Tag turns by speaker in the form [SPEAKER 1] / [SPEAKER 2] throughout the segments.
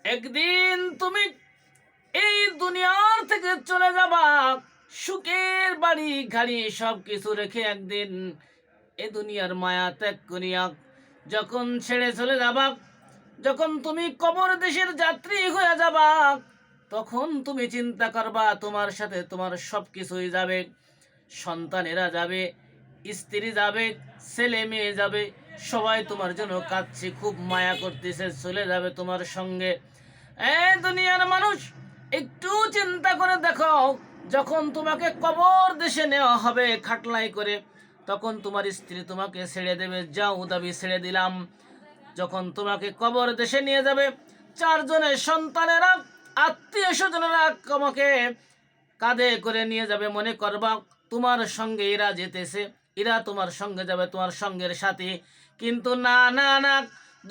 [SPEAKER 1] একদিন তুমি এই দুনিয়ার থেকে চলে যাবা, সুখের বাড়ি গাড়ি সবকিছু রেখে একদিন এ দুনিয়ার মায়া ত্যাগ করিয়া যখন ছেড়ে চলে যাবা, যখন তুমি কবর দেশের যাত্রী হয়ে যাবা, তখন তুমি চিন্তা করবা তোমার সাথে তোমার সবকিছুই যাবে। সন্তানেরা যাবে, স্ত্রী যাবে, ছেলে মেয়ে যাবে, সবাই তোমার জন্য কাঁদছে, খুব মায়া করতেছে, চলে যাবে তোমার সঙ্গে। এই দুনিয়ার মানুষ, একটু চিন্তা করে দেখো, যখন তোমাকে কবর দেশে নেওয়া হবে খাটলাই করে, তখন তোমার স্ত্রী তোমাকে ছেড়ে দেবে, যাও দাবি ছেড়ে দিলাম। যখন তোমাকে কবর দেশে নিয়ে যাবে, চারজনের সন্তানেরা, আত্মীয় স্বজনেরা তোমাকে কাঁধে করে নিয়ে যাবে, মনে করবা তোমার সঙ্গে এরা যেতেছে, এরা তোমার সঙ্গে যাবে, তোমার সঙ্গের সাথী। কিন্তু না না না,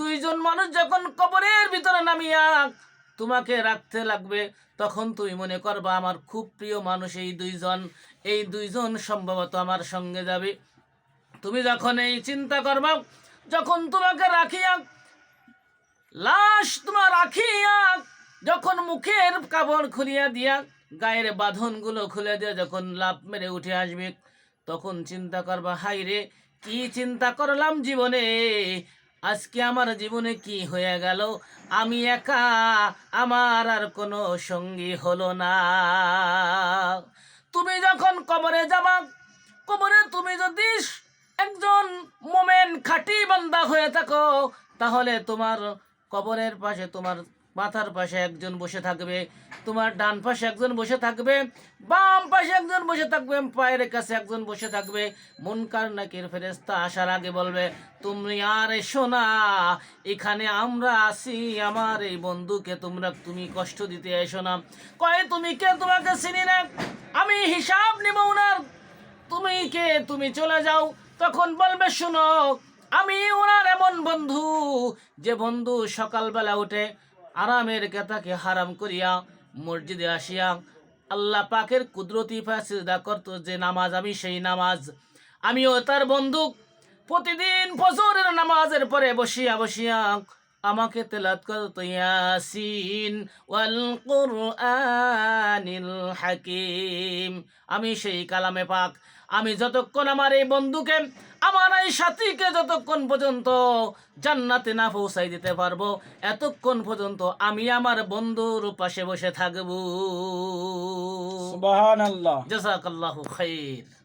[SPEAKER 1] দুইজন মানুষ যখন কবরের ভিতরে নামিয়া তোমাকে রাখতে লাগবে, তখন তুমি মনে করবা আমার খুব প্রিয় মানুষ এই দুইজন সম্ভবত আমার সঙ্গে যাবে। তুমি যখন এই চিন্তা করবা, যখন তোমাকে রাখিয়া লাশ তোমার রাখিয়া যখন মুখের কাপড় খুলিয়া দিয়া গায়ের বাঁধনগুলো খুলে দিয়ে যখন লাফ মেরে উঠে আসবে, তখন চিন্তা করবা হাই রে, কি চিন্তা করলাম জীবনে, আজকে আমার জীবনে কি হয়ে গেল, আমি একা, আমার আর কোনো সঙ্গী হলো না। তুমি যখন কবরে যাবা, কবরে তুমি যদি একজন মোমেন খাঁটি বান্দা হয়ে থাকো, তাহলে তোমার কবরের পাশে, তোমার মাথার পাশে একজন বসে থাকবে, তোমার ডান পাশে একজন বসে থাকবে, বাম পাশে একজন বসে থাকবে, পায়ের কাছে একজন বসে থাকবে। মুনকার নাকির ফেরেশতা আসার আগে বলবে, তুমি আর এসো না, এখানে আমরা আছি, আমার এই বন্ধুকে তুমি কষ্ট দিতে এসো না। কয় তুমি কে, তোমাকে চিনি না, আমি হিসাব নেব ওনার, তুমি কে, তুমি চলে যাও। তখন বলবে, শুনো, আমি ওনার এমন বন্ধু, যে বন্ধু সকালবেলা উঠে আরামের কেতাকে হারাম করিয়া মসজিদে আসিয়া আল্লাহ পাকের কুদরতি সিজদা করত, যে নামাজ, আমি সেই নামাজ, আমিও তার বন্ধু। প্রতিদিন ফজরের নামাজের পরে বসিয়া বসিয়া আমাকে তেলাওয়াত করত, ইয়াসিন ওয়াল কুরআনিল হাকিম, আমি সেই কালামে পাক। আমি যতক্ষণ আমার এই বন্ধুকে, আমার এই সাথীকে যতক্ষণ পর্যন্ত জান্নাতে না পৌঁছাই দিতে পারবো, এতক্ষণ পর্যন্ত আমি আমার বন্ধুর পাশে বসে থাকবো।
[SPEAKER 2] সুবহানাল্লাহ।
[SPEAKER 1] জাযাকাল্লাহু খাইর।